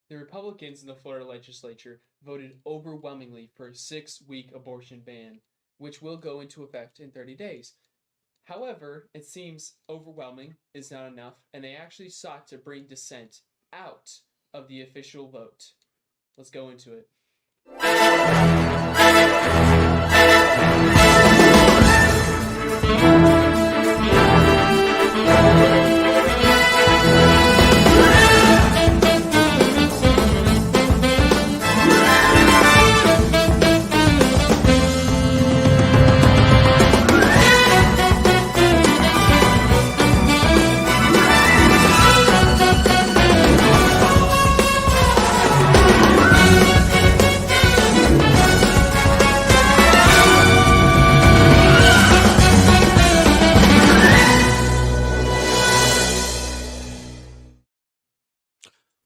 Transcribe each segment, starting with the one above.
The Republicans in the Florida legislature voted overwhelmingly for a 6-week abortion ban, which will go into effect in 30 days. However, it seems overwhelming is not enough, and they actually sought to bring dissent out of the official vote. Let's go into it.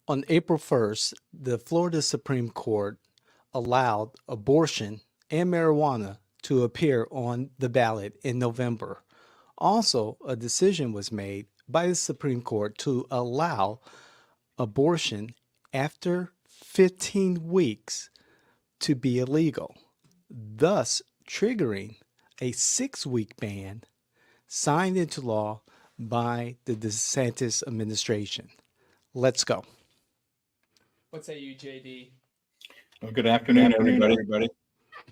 On April 1st, the Florida Supreme Court allowed abortion and marijuana to appear on the ballot in November. Also, a decision was made by the Supreme Court to allow abortion after 15 weeks to be illegal, thus triggering a 6-week ban signed into law by the DeSantis administration. Let's go. What say you, JD? Well, good afternoon, everybody.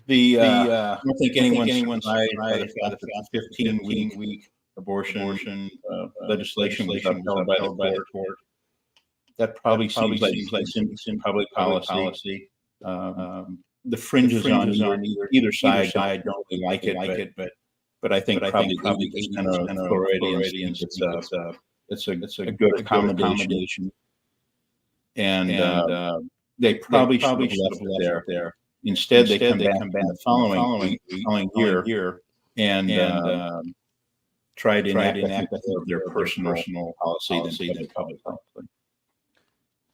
I don't think anyone's surprised by the fact that the 15-week abortion legislation was upheld by the court. That probably seems like in public policy. The fringes on either side don't really like it, but I think probably 80% of Floridians, it's a good accommodation. And they probably should have left it there. Instead, they come back the following year and try to enact their personal policy than public policy.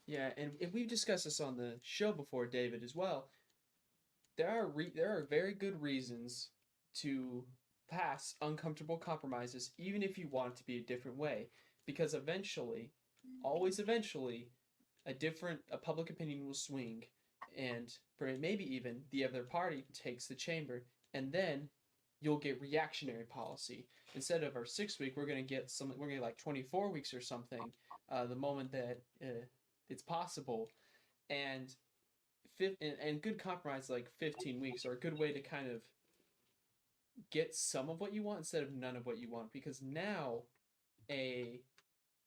Yeah, and we've discussed this on the show before, David, as well. There are very good reasons to pass uncomfortable compromises, even if you want it to be a different way, because eventually, always eventually, a public opinion will swing, and maybe even the other party takes the chamber, and then you'll get reactionary policy. Instead of our 6-week, we're gonna get like 24 weeks or something, the moment that it's possible, and good compromise like 15 weeks are a good way to kind of get some of what you want instead of none of what you want, because now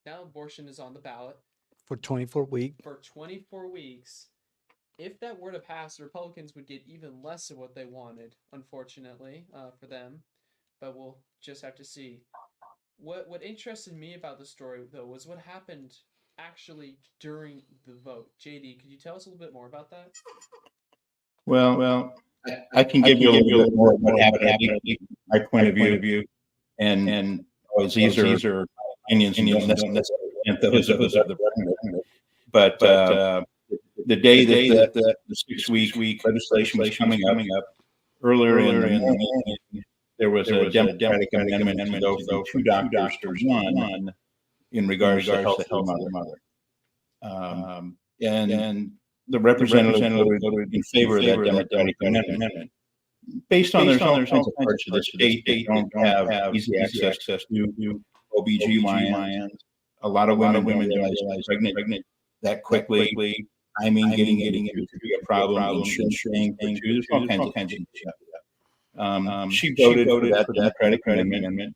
abortion is on the ballot for 24 weeks. For 24 weeks. If that were to pass, the Republicans would get even less of what they wanted, unfortunately, for them. But we'll just have to see. What interested me about the story, though, was what happened actually during the vote. JD, could you tell us a little bit more about that? Well, I can give you a little bit more of what happened, my point of view, and these are opinions and those of the record. But the day that the 6-week legislation was coming up, earlier in the morning, there was a Democratic amendment to go from 2 doctors to 1 in regards to health of the mother. And the representative voted in favor of that Democratic amendment. Based on there's all kinds of parts of the state that don't have easy access to OBGYNs. A lot of women don't realize pregnant that quickly. Timing, getting it could be a problem. Insurance things. There's all kinds of things. She voted for that Democratic amendment.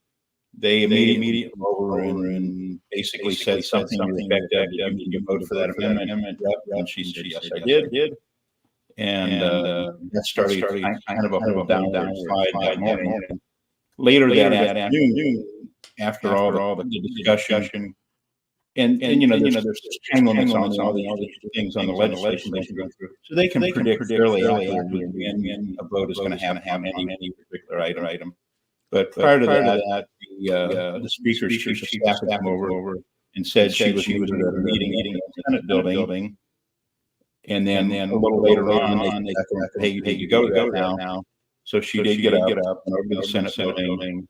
They immediately came over and basically said something to the effect that you voted for that amendment. And she said, yes, I did. And that started kind of a whole downward slide that morning. Later that afternoon, after all the discussion, and there's time limits on all the things on the legislation they can go through, so they can predict fairly accurately when a vote is going to have any particular item. But prior to that, the speaker's chief of staff came over and said she was moving to a meeting in the Senate building. And then a little later on, they said, hey, you go to that now. So she did get up and over to the Senate building.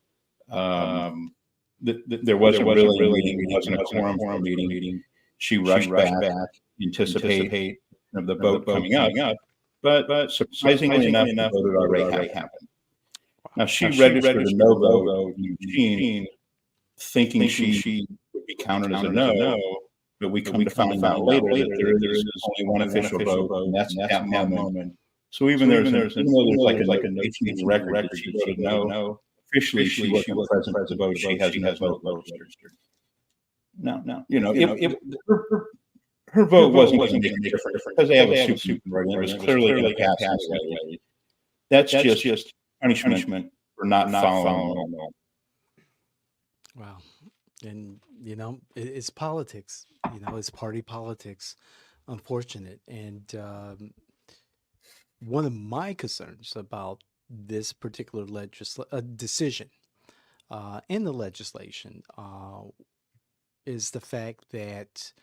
There wasn't really a meeting. It wasn't a quorum for a meeting. she rushed back, anticipate of the vote coming up. But surprisingly enough, the vote had already happened. Now, she registered a no vote in Eugene, thinking she would be counted as a no, but we come to find out later that there is only one official vote, and that's at that moment. So even though there's like a notation in the record that she voted no, officially she wasn't present for the vote. She has no vote registered. No, her vote wasn't going to make a difference because they have a super majority. It was clearly going to pass anyway. That's just punishment for not following the law. Wow. And, it's politics, it's party politics, unfortunate. And one of my concerns about this particular decision in the legislation is the fact that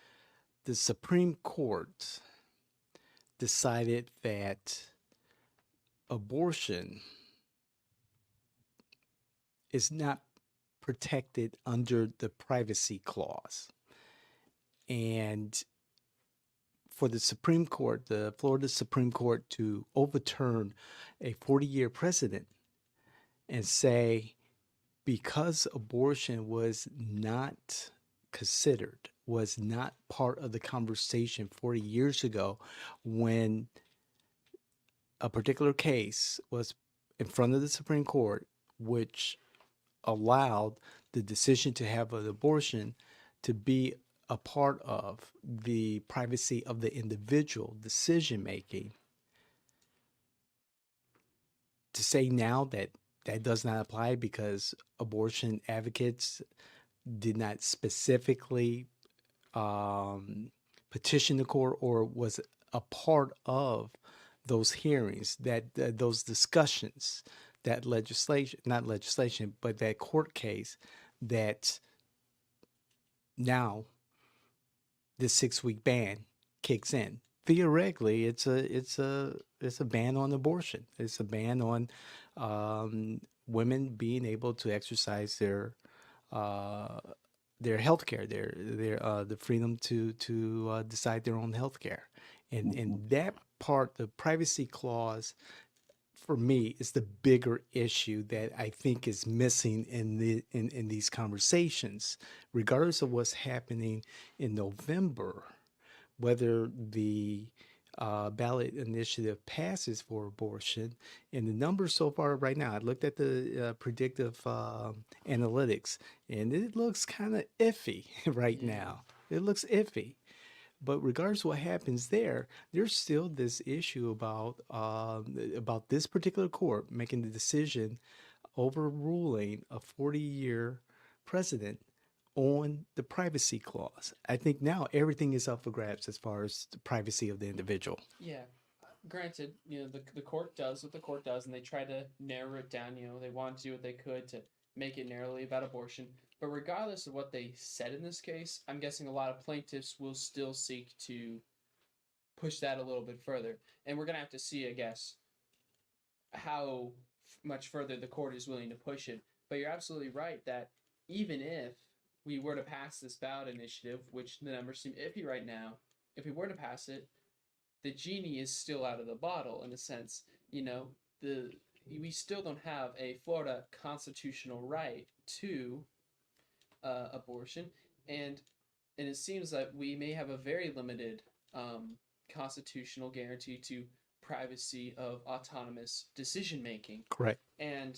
the Supreme Court decided that abortion is not protected under the privacy clause. And for the Supreme Court, the Florida Supreme Court, to overturn a 40-year precedent and say, because abortion was not considered, was not part of the conversation 40 years ago when a particular case was in front of the Supreme Court, which allowed the decision to have an abortion to be a part of the privacy of the individual decision making, to say now that that does not apply because abortion advocates did not specifically petition the court or was a part of those hearings, those discussions, that not legislation, but that court case, that now this 6-week ban kicks in. Theoretically, it's a ban on abortion. It's a ban on women being able to exercise their health care, the freedom to decide their own health care. And that part, the privacy clause, for me, is the bigger issue that I think is missing in these conversations, regardless of what's happening in November, whether the ballot initiative passes for abortion. And the numbers so far right now, I looked at the predictive analytics, and it looks kind of iffy right now. It looks iffy. But regardless of what happens there, there's still this issue about this particular court making the decision overruling a 40-year precedent on the privacy clause. I think now everything is up for grabs as far as the privacy of the individual. Yeah. Granted, the court does what the court does, and they try to narrow it down. They want to do what they could to make it narrowly about abortion. But regardless of what they said in this case, I'm guessing a lot of plaintiffs will still seek to push that a little bit further. And we're going to have to see, I guess, how much further the court is willing to push it. But you're absolutely right that even if we were to pass this ballot initiative, which the numbers seem iffy right now, if we were to pass it, the genie is still out of the bottle in a sense. We still don't have a Florida constitutional right to abortion, and it seems that we may have a very limited constitutional guarantee to privacy of autonomous decision making. Correct. And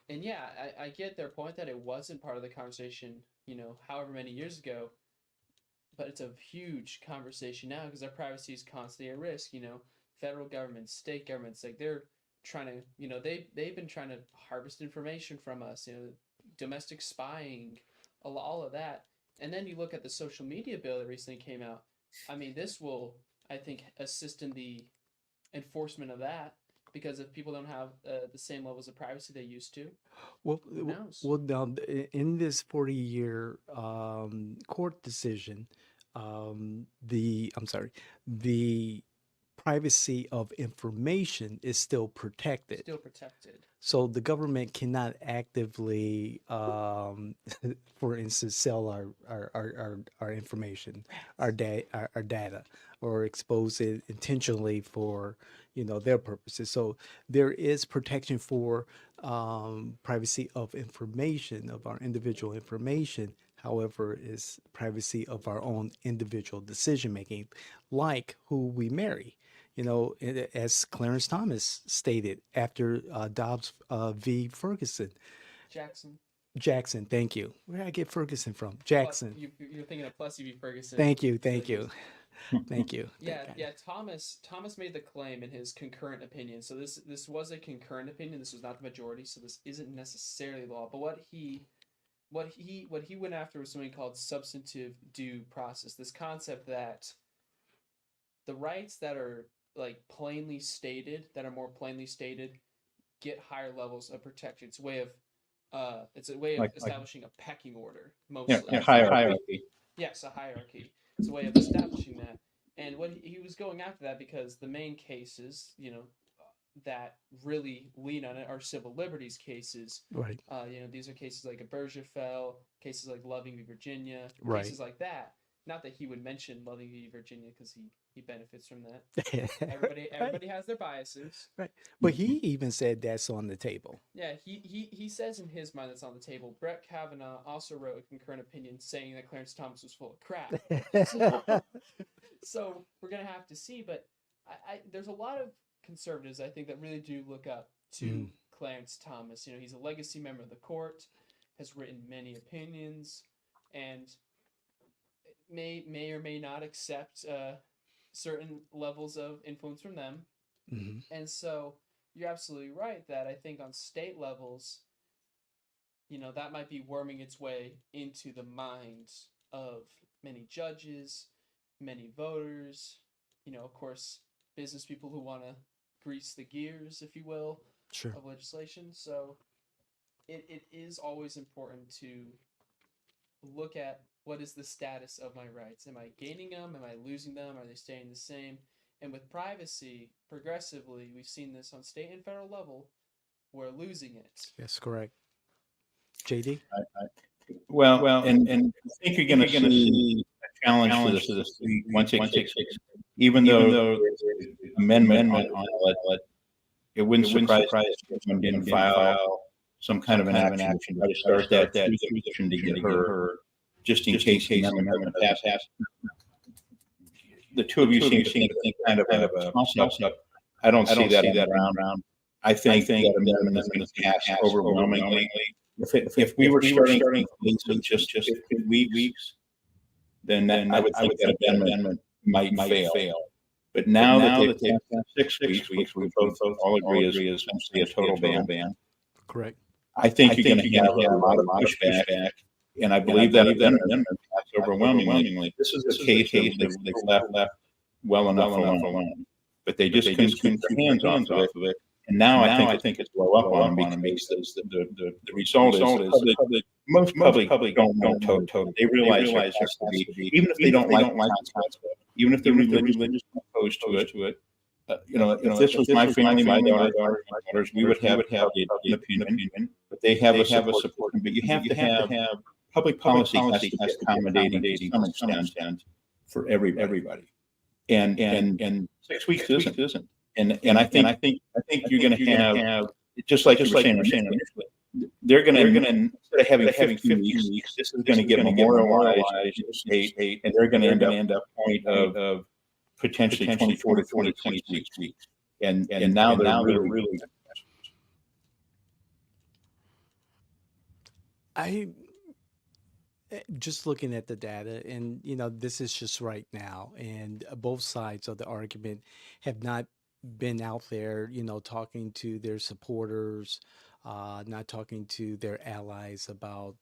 yeah, I get their point that it wasn't part of the conversation, however many years ago, but it's a huge conversation now because our privacy is constantly at risk. Federal governments, state governments, like they're trying to, they've been trying to harvest information from us, domestic spying, all of that. And then you look at the social media bill that recently came out. I mean, this will, I think, assist in the enforcement of that, because if people don't have the same levels of privacy they used to, Well, who knows? well, now in this 40-year court decision, the privacy of information is still protected. Still protected. So the government cannot actively, for instance, sell our information, our data, or expose it intentionally for their purposes. So there is protection for privacy of information, of our individual information. However, is privacy of our own individual decision making, like who we marry. As Clarence Thomas stated after Dobbs v. Ferguson. Jackson, thank you. Where did I get Ferguson from? Jackson. You're thinking of Plessy v. Ferguson. Thank you. Thank you. Yeah. Thomas made the claim in his concurrent opinion. So this was a concurrent opinion. This was not the majority. So this isn't necessarily law. But what he went after was something called substantive due process. This concept that the rights that are like plainly stated, that are more plainly stated, get higher levels of protection. It's a way of establishing a pecking order, mostly. Yeah, hierarchy. Yes, a hierarchy. It's a way of establishing that. And what he was going after that because the main cases, that really lean on it are civil liberties cases. Right. These are cases like Bergerfell, cases like Loving v. Virginia, right. cases like that. Not that he would mention Loving v. Virginia because he benefits from that. Everybody has their biases. Right. But he even said that's on the table. Yeah, he says in his mind that's on the table. Brett Kavanaugh also wrote a concurrent opinion saying that Clarence Thomas was full of crap. So we're gonna have to see. But there's a lot of conservatives I think that really do look up to Clarence Thomas. He's a legacy member of the court, has written many opinions, and may or may not accept certain levels of influence from them. Mm-hmm. And so you're absolutely right that I think on state levels, that might be worming its way into the minds of many judges, many voters, of course, business people who want to grease the gears, if you will, sure. of legislation. So it is always important to look at what is the status of my rights. Am I gaining them? Am I losing them? Are they staying the same? And with privacy, progressively, we've seen this on state and federal level, we're losing it. That's correct. JD? Well, and I think you're going to see a challenge for this 166. Even though there's an amendment on it, it wouldn't surprise if someone didn't file some kind of an action to start that position to get her, just in case the amendment passed. The two of you seem to think kind of a toss-up. I don't see that around. I think that amendment is going to pass overwhelmingly. If we were starting just 15 weeks, then I would think that amendment might fail. But now that they've passed 6 weeks, which we both all agree is essentially a total ban. Correct. I think you're going to have a lot of pushback, and I believe that amendment passed overwhelmingly. This is the case they've left well enough alone, but they just couldn't keep their hands off of it. And now I think it's blow up on them because the result is most public don't know totally. They realize there has to be, even if they don't like the concept, even if they're religiously opposed to it. If this was my family, my daughters, we would have an opinion, but they have a support. But you have to have public policy has to be accommodating to some extent for everybody. And 6 weeks isn't. And I think you're going to have just like you were saying initially, they're going to instead of having 15 weeks, this is going to get memorialized in the state, and they're going to end up point of potentially 24 to 26 weeks. And now they're really. I just looking at the data, and this is just right now, and both sides of the argument have not been out there, talking to their supporters, not talking to their allies about.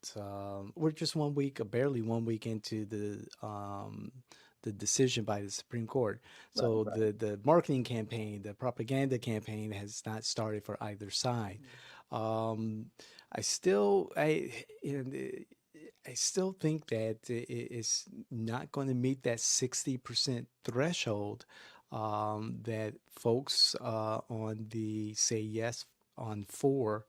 We're just 1 week, or barely 1 week into the decision by the Supreme Court. So the marketing campaign, the propaganda campaign has not started for either side. I still think that it's not going to meet that 60% threshold that folks on the Say Yes on 4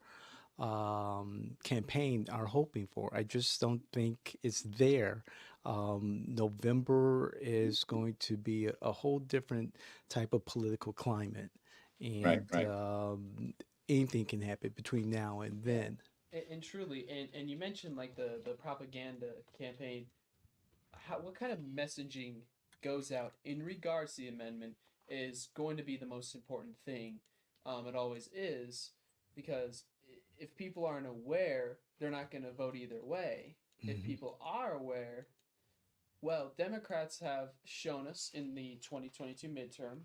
campaign are hoping for. I just don't think it's there. November is going to be a whole different type of political climate, Right, and right. anything can happen between now and then. And truly, and you mentioned like the propaganda campaign. What kind of messaging goes out in regards to the amendment is going to be the most important thing. It always is, because if people aren't aware, they're not going to vote either way. If Mhm. people are aware, well, Democrats have shown us in the 2022 midterm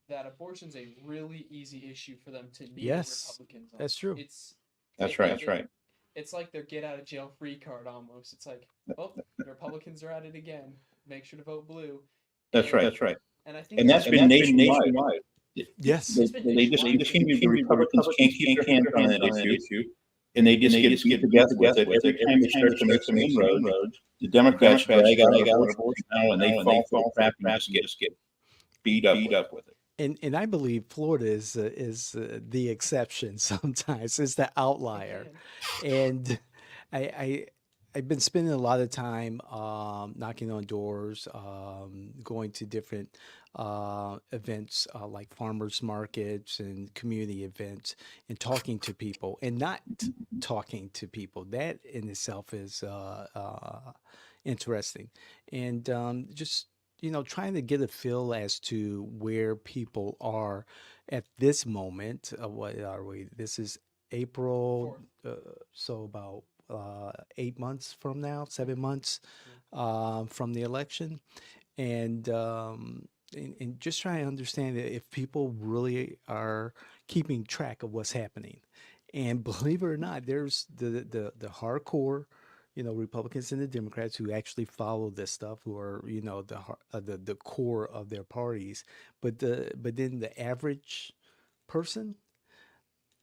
that abortion's a really easy issue for them to needle Yes, Republicans on. that's true. It's That's right. That's right. it's like their get out of jail free card almost. It's like, oh, the Republicans are at it again. Make sure to vote blue. That's right. And That's right. and I think And that's been nationwide. Yes. it's been They just nationwide. continue. The Republicans can't keep their hands on that issue, and they just get beat to death with it. Every time they start to make some inroads, the Democrats drag out abortion now, and they fall for the crap and just get beat up with it. And I believe Florida is the exception sometimes. It's the outlier, Again, and I, I I've been spending a lot of time knocking on doors, going to different events like farmers markets and community events, and talking to people and not talking to people. That in itself is interesting, and just trying to get a feel as to where people are at this moment. What are we? This is April, fourth. uh, so about 8 months from now, 7 months Yeah. from the election, and, and just trying to understand if people really are keeping track of what's happening. And believe it or not, there's the hardcore, Republicans and the Democrats who actually follow this stuff, who are, the core of their parties. But then the average person,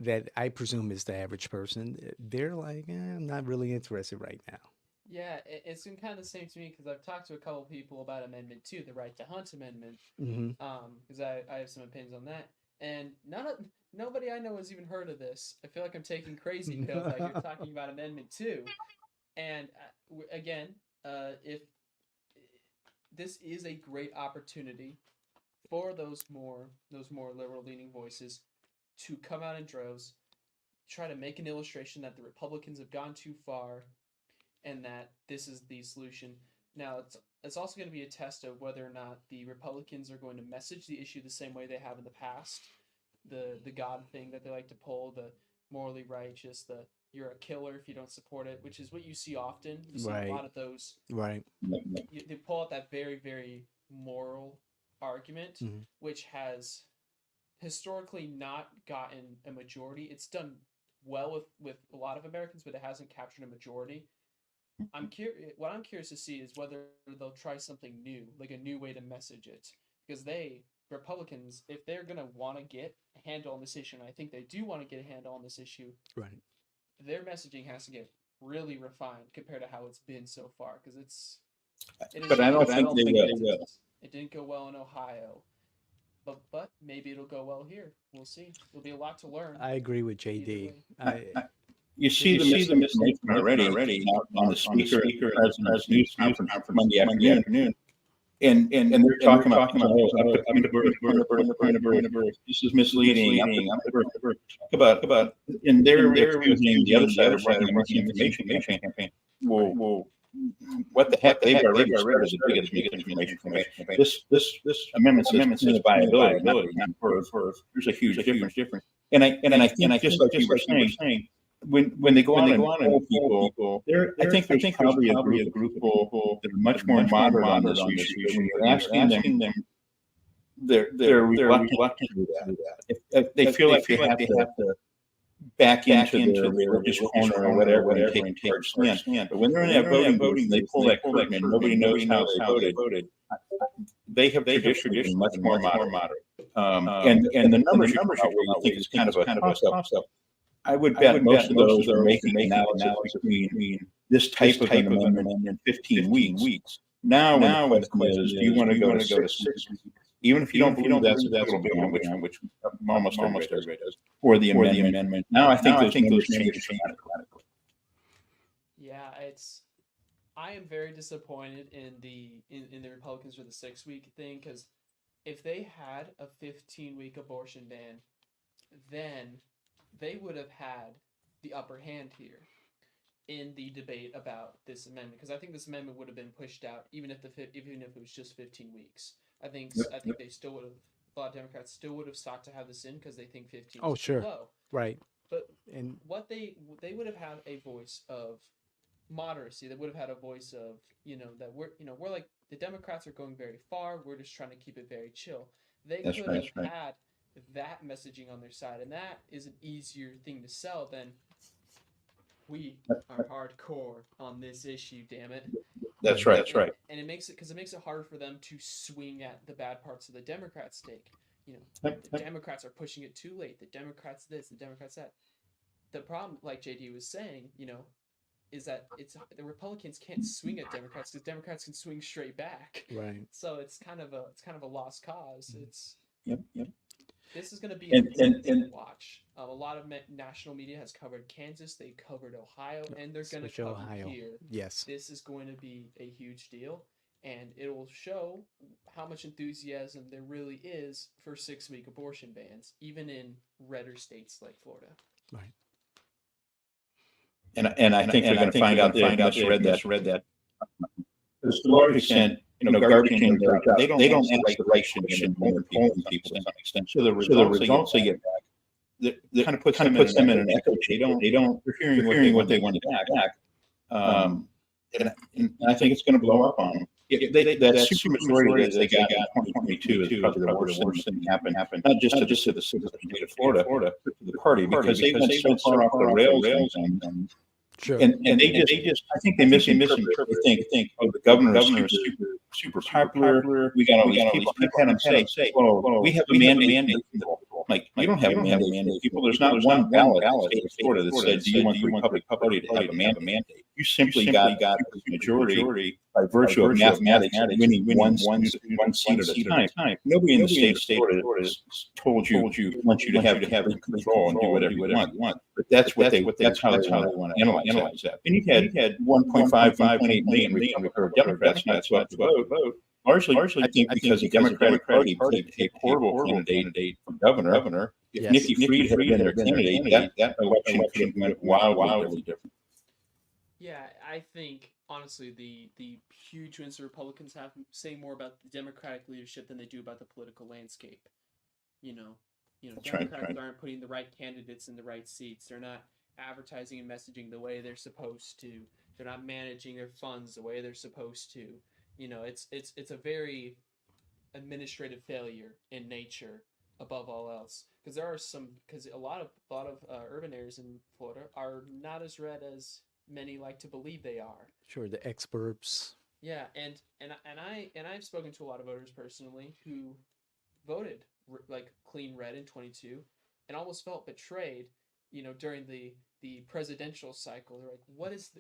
that I presume is the average person, they're like, I'm not really interested right now. Yeah, it's been kind of the same to me because I've talked to a couple people about Amendment 2, the Right to Hunt Amendment, Hmm. because I have some opinions on that, and nobody I know has even heard of this. I feel like I'm taking crazy pills out here talking about Amendment 2, and again, if this is a great opportunity for those more liberal leaning voices to come out in droves, try to make an illustration that the Republicans have gone too far and that this is the solution. Now, it's also going to be a test of whether or not the Republicans are going to message the issue the same way they have in the past. The God thing that they like to pull, the morally righteous, the you're a killer if you don't support it, which is what you see often. You see a Right, lot of those. right. They pull out that very, very moral argument, Hmm. which has historically not gotten a majority. It's done well with a lot of Americans, but it hasn't captured a majority. I'm curious. What I'm curious to see is whether they'll try something new, like a new way to message it, because Republicans, if they're gonna want to get a handle on this issue, and I think they do want to get a handle on this issue, Right. their messaging has to get really refined compared to how it's been so far, because it is But I showing don't its think they will. It didn't go well in Ohio, but maybe it'll go well here. We'll see. There'll be a lot to learn I agree with either JD. way. You see the misinformation already on the speaker and the president's news conference Monday afternoon. And they're talking about up to point of birth. This is misleading. Up to point of birth. About and they're accusing the other side of running a misinformation campaign. Well, what the heck? They've already started the biggest misinformation campaign. This amendment says viability. Not for there's a huge difference. And I think just like you were saying, when they go out and poll people, I think there's probably a group of people that are much more moderate on this issue. When you're asking them, they're reluctant to do that. If they feel like they have to back into their religious corner or whatever and take a stand. But when they're in that voting booth and they pull that curtain and nobody knows how they voted, they have traditionally been much more moderate. And the numbers you think it's kind of a toss-up. I would bet most of those are making analysis between this type of an amendment in 15 weeks. Now, when the question is, do you want to go to 6 weeks even if you don't believe that's a total ban, which almost everybody does, for the amendment. Now I think those numbers change dramatically. Yeah, I am very disappointed in the Republicans for the 6-week thing, because if they had a 15-week abortion ban, then they would have had the upper hand here in the debate about this amendment, because I think this amendment would have been pushed out even if it was just 15 weeks. I think they still would have. A lot of Democrats still would have sought to have this in because they think 15 is too low. Right. But And what they would have had a voice of moderacy. They would have had a voice of, that we're like, the Democrats are going very far. We're just trying to keep it very chill. They could have had that messaging on their side, and that is an easier thing to sell than we are hardcore on this issue. Damn it. That's right. And it makes it harder for them to swing at the bad parts of the Democrat stake. The Democrats are pushing it too late. The Democrats this, the Democrats that. The problem, like JD was saying, is that the Republicans can't swing at Democrats because Democrats can swing straight back. right. So it's kind of a lost cause. Yep. This is going to be And to watch. A lot of national media has covered Kansas. They covered Ohio, and they're going to cover Ohio. here. Yes. This is going to be a huge deal, and it will show how much enthusiasm there really is for 6-week abortion bans, even in redder states like Florida. Right. And I think we're going to find out they read that. To a large extent, garbage in their job. They don't ask the right question more polling people to some extent. So the results they get back, that kind of puts them in an echo. They're hearing what they want to back. And I think it's going to blow up on them. That super majority that they got in 2022 is probably the worst thing that happened. Not just to the state of Florida, but to the party, because they went so far off the rails. Sure. And they just I think they misinterpret. They think, oh, the governor is super popular. We got all these people. I've had them say, well, we have a mandate. Like, you don't have a mandate. People, there's not one ballot in the state of Florida that said, do you want the Republican Party to have a mandate? You simply got a majority by virtue of mathematics, winning one seat at a time. Nobody in the state of Florida told you wants you to have control and do whatever you want. But that's how they want to analyze that. And you had 1.5, 1.8 million Democrats not to vote. Largely, I think because the Democratic Party picked a horrible candidate for governor. If Nikki Fried had been their candidate, that election could have went wildly different. Yeah, I think honestly the huge wins the Republicans have say more about the Democratic leadership than they do about the political landscape. Democrats aren't putting the right candidates in the right seats. They're not advertising and messaging the way they're supposed to. They're not managing their funds the way they're supposed to. It's a very administrative failure in nature above all else, because a lot of urban areas in Florida are not as red as many like to believe they are. Sure, the experts. Yeah, and I've spoken to a lot of voters personally who voted like clean red in 22 and almost felt betrayed, during the presidential cycle. They're like,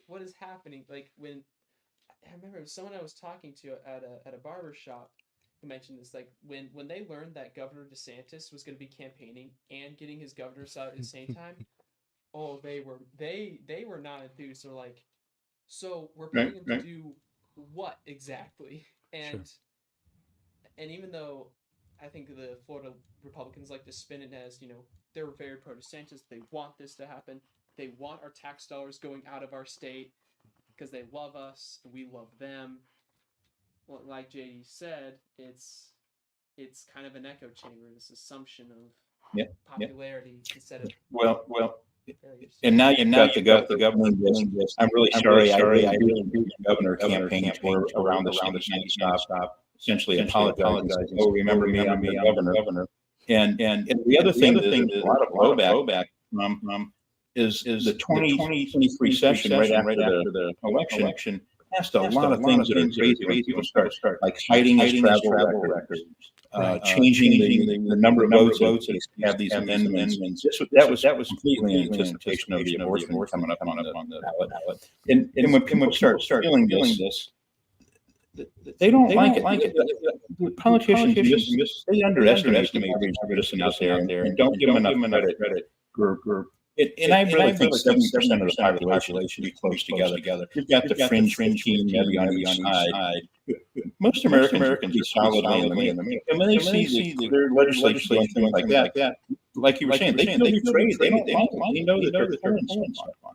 what is happening? Like, when I remember someone I was talking to at a barber shop who mentioned this, like when they learned that Governor DeSantis was going to be campaigning and getting his governor's out at the same time, oh, they were not enthused. They're like, so we're putting him to do what exactly? And even though I think the Florida Republicans like to spin it as, they're very pro DeSantis, they want this to happen, they want our tax dollars going out of our state because they love us and we love them. Well, like JD said, it's kind of an echo chamber, this assumption of popularity instead of well. And now you've got the governor. I'm really sorry. I really do the governor campaign around the stop, essentially apologizing. Oh, remember me? I'm the governor. And the other thing that there's a lot of blowback is the 2023 session right after the election passed a lot of things that are crazy. When people start like hiding his travel records, changing the number of votes that have these amendments. That was completely in anticipation of the abortion coming up on the ballot. And when people start feeling this, they don't like it. The politicians they underestimate the average citizen out there and don't give them enough credit for. And I really think 70% of the population should be close together. You've got the fringe team maybe on each side. Most Americans would be solidly in the middle. And when they see their legislature doing things like that, like you were saying, they feel betrayed. They don't like it. They know that they're pulling someone.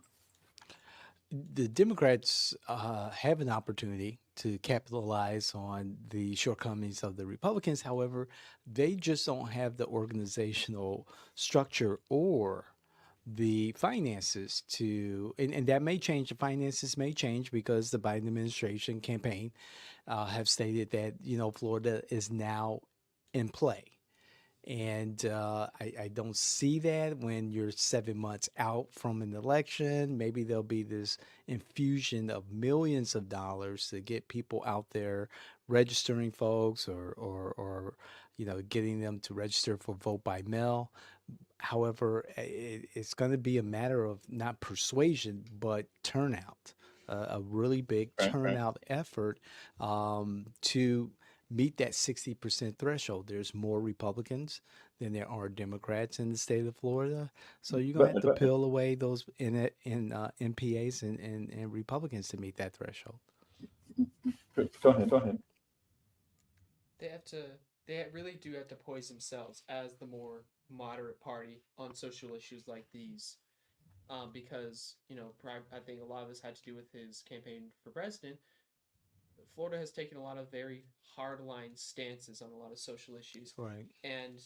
The Democrats have an opportunity to capitalize on the shortcomings of the Republicans. However, they just don't have the organizational structure or the finances to, and that may change. The finances may change because the Biden administration campaign have stated that, Florida is now in play. And I don't see that when you're 7 months out from an election. Maybe there'll be this infusion of millions of dollars to get people out there registering folks or getting them to register for vote by mail. However, it's going to be a matter of not persuasion, but turnout, a really big Right. turnout effort to meet that 60% threshold. There's more Republicans than there are Democrats in the state of Florida. So you're going to have to peel away those MPAs and Republicans to meet that threshold. Go ahead. They really do have to poise themselves as the more moderate party on social issues like these. Because, I think a lot of this had to do with his campaign for president. Florida has taken a lot of very hardline stances on a lot of social issues. Right. And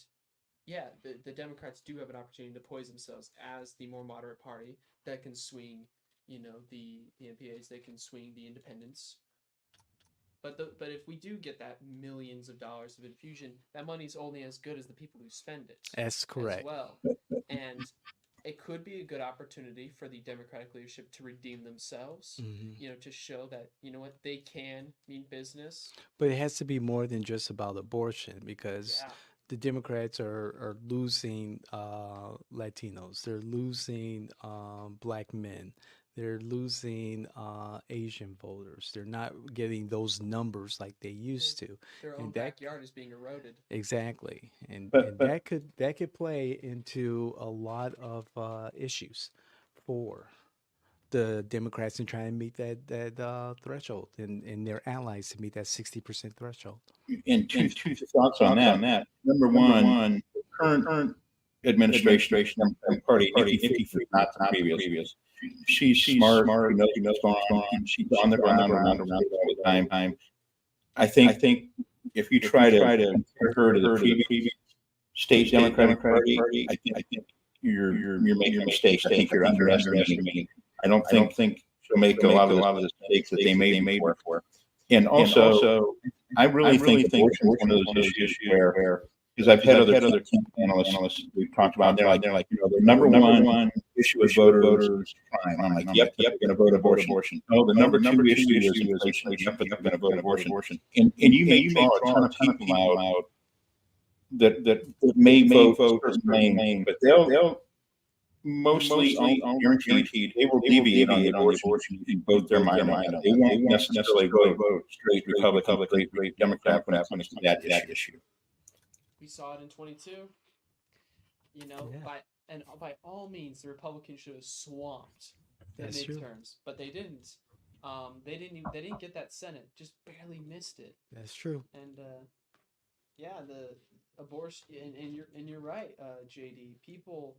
yeah, the Democrats do have an opportunity to poise themselves as the more moderate party that can swing, the MPAs, they can swing the independents. But if we do get that millions of dollars of infusion, that money's only as good as the people who spend it. That's correct. As well. And it could be a good opportunity for the Democratic leadership to redeem themselves, to show that, they can mean business. But it has to be more than just about abortion, because the Democrats are losing Latinos. They're losing black men. They're losing Asian voters. They're not getting those numbers like they used to. Their own backyard is being eroded. Exactly, and that could play into a lot of issues for the Democrats in trying to meet that threshold, and their allies to meet that 60% threshold. And two thoughts on that. Number one, the current administration and party, Nikki Fried, not the previous. She's smart. She knows what's going on. She's on the ground all the time. I think if you try to compare her to the previous state Democratic Party, I think you're making mistakes. I think you're underestimating. I don't think she'll make a lot of the mistakes that they made before. And also, I really think abortion is one of those issues where, because I've had other analysts we've talked about, they're like, the number one issue with voters crime. I'm like, yep, we're going to vote abortion. No, the number two issue is inflation. Yep, they're going to vote abortion. And you may draw a ton of people out that may vote certain thing, but they'll mostly guaranteed they will deviate on the abortion and vote their mind out. They won't necessarily vote straight Republican, straight Democrat when it comes to that issue. We saw it in 22. By all means, the Republicans should have swamped the midterms, but they didn't. They didn't get that Senate. Just barely missed it. That's true. And the abortion. And you're right, JD. People,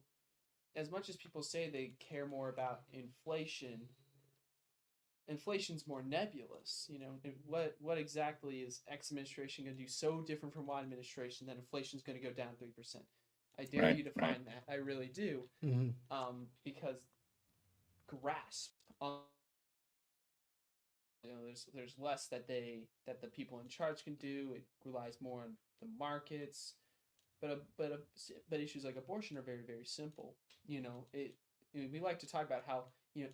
as much as people say they care more about inflation, inflation's more nebulous. What exactly is X administration going to do so different from Y administration that inflation's going to go down 3%? I dare you to find that. I really do. Because grasp on, there's less that the people in charge can do. It relies more on the markets. But issues like abortion are very, very simple. We like to talk about how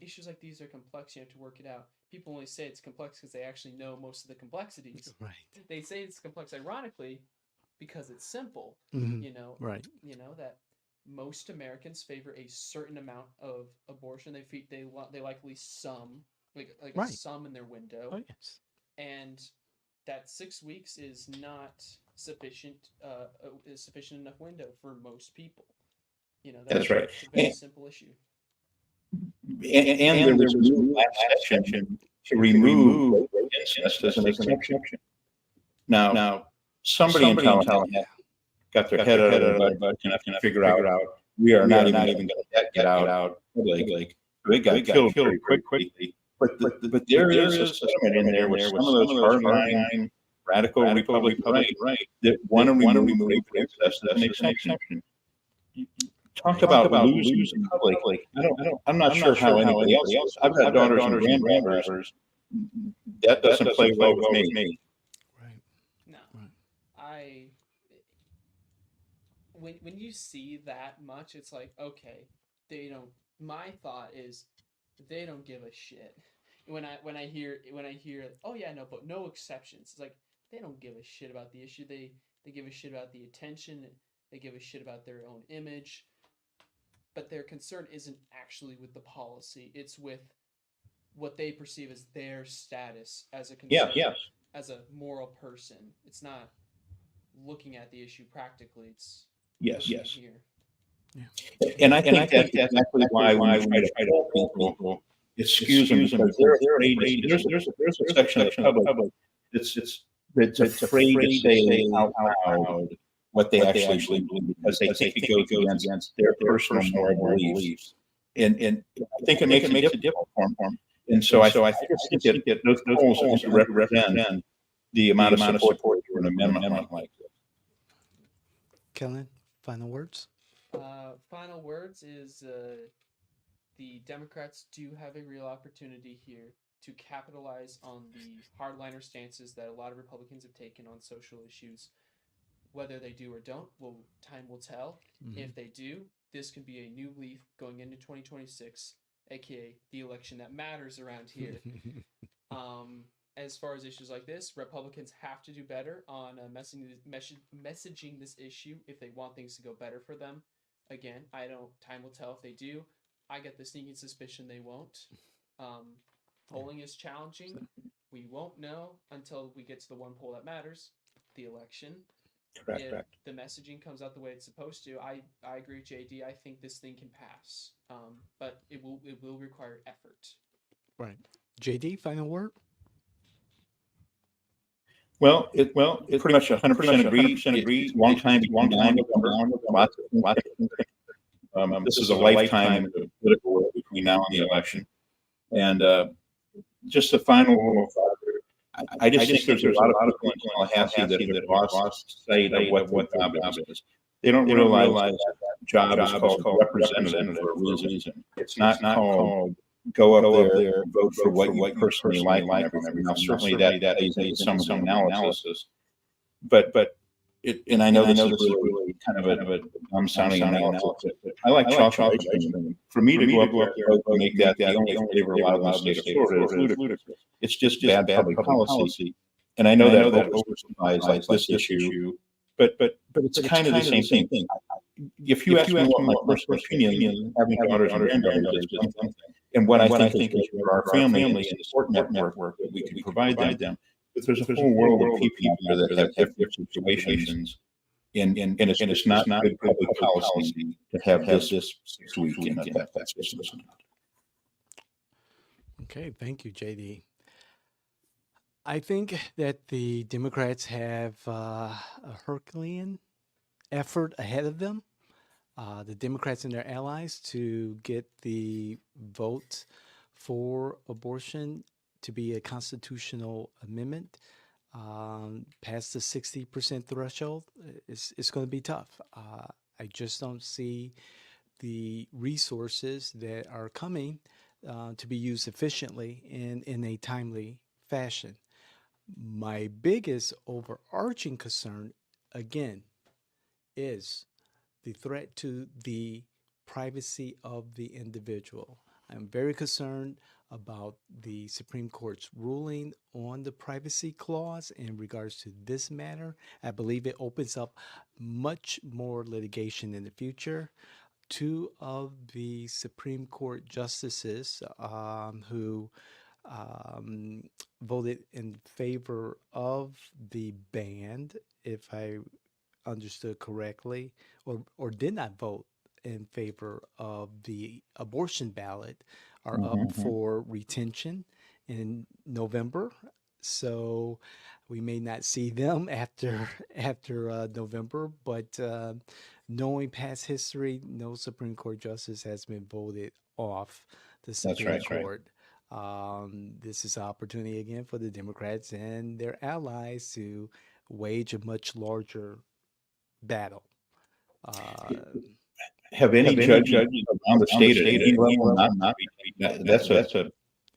issues like these are complex. You have to work it out. People only say it's complex because they actually know most of the complexities. Right. They say it's complex, ironically, because it's simple. Right. That most Americans favor a certain amount of abortion. They like at least some, like a sum in their window. Oh yes. And that 6 weeks is not sufficient enough window for most people. That's right. It's a very simple issue. And there was a new last section to remove incest as an exception. Now, somebody in Tallahassee got their head out of their butt and to figure out we are not even going to get out public. They got killed very quickly. But there is a sentiment in there with some of those hardline radical Republican right that want to remove incest as an exception. Talk about losing public. I'm not sure how anybody else. I've got daughters and granddaughters. That doesn't play well with me. Right. No, Right. when you see that much, it's like, okay, they don't. My thought is, they don't give a shit. When I hear, oh yeah, no, but no exceptions. It's like, they don't give a shit about the issue. They give a shit about the attention. They give a shit about their own image. But their concern isn't actually with the policy. It's with what they perceive as their status as a concern, as a moral person. It's not looking at the issue practically. It's here. Yeah. And I think that's exactly why we try to help people, excuse them, because they're afraid. There's a section of the public that's afraid to say out loud what they actually believe, because they think it goes against their personal moral beliefs. And I think it makes it difficult for them. And so I just think that those polls represent the amount of support for an amendment like this. Kellen, final words? Final words is the Democrats do have a real opportunity here to capitalize on the hardliner stances that a lot of Republicans have taken on social issues. Whether they do or don't, time will tell. Mm-hmm. If they do, this could be a new leaf going into 2026, aka the election that matters around here. As far as issues like this, Republicans have to do better on messaging this issue if they want things to go better for them. Again, time will tell if they do. I get the sneaking suspicion they won't. Polling is challenging. We won't know until we get to the one poll that matters, the election. Correct. The messaging comes out the way it's supposed to, I agree with JD. I think this thing can pass, but it will require effort. Right. JD, final word? Well, it pretty much 100% agree. It's a long time to come down. Lots of this is a lifetime of political work between now and the election. And just the final, I just think there's a lot of people in Tallahassee that have lost sight of what the job is. They don't realize that job is called representative for a reason. It's not called go up there and vote for what you personally like. Now, certainly that plays some analysis, but and I know this is really kind of a dumb sounding analysis. I like chocolate ice cream. For me to go up there and make that the only flavor allowed in the state of Florida is ludicrous. It's just bad public policy. And I know that oversimplifies like this issue, but it's kind of the same thing. If you ask me what my personal opinion, having daughters and granddaughters is one thing. And what I think is for our family and the support network that we can provide them. But there's a whole world of people out there that have different situations, and it's not good public policy to have this 6 week in that's Okay, thank you, JD. I think that the Democrats have a Herculean effort ahead of them. The Democrats and their allies to get the vote for abortion to be a constitutional amendment past the 60% threshold. It's going to be tough. I just don't see the resources that are coming to be used efficiently in a timely fashion. My biggest overarching concern, again, is the threat to the privacy of the individual. I'm very concerned about the Supreme Court's ruling on the privacy clause in regards to this matter. I believe it opens up much more litigation in the future. Two of the Supreme Court justices who voted in favor of the ban, if I understood correctly, or did not vote in favor of the abortion ballot, are up for retention in November. So we may not see them after November, but knowing past history, no Supreme Court justice has been voted off the That's Supreme right. Court. This is an opportunity again for the Democrats and their allies to wage a much larger battle. Have any judges around the state at any level not,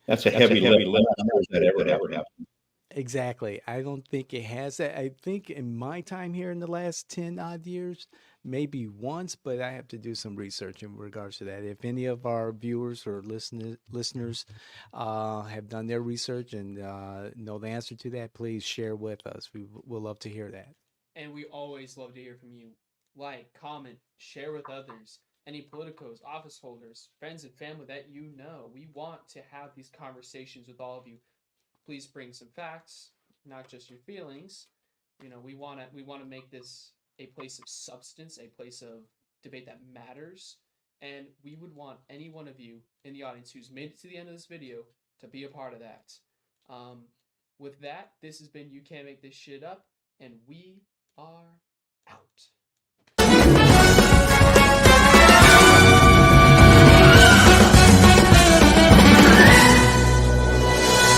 that's a heavy lift. I'm not sure that ever happened. Exactly. I don't think it has that. I think in my time here in the last 10 odd years, maybe once, but I have to do some research in regards to that. If any of our viewers or listeners have done their research and know the answer to that, please share with us. We'll love to hear that. And we always love to hear from you. Like, comment, share with others, any politicos, office holders, friends and family that you know. We want to have these conversations with all of you. Please bring some facts, not just your feelings. We want to make this a place of substance, a place of debate that matters. And we would want any one of you in the audience who's made it to the end of this video to be a part of that. Um, with that, this has been You Can't Make This Shit Up, and we are out.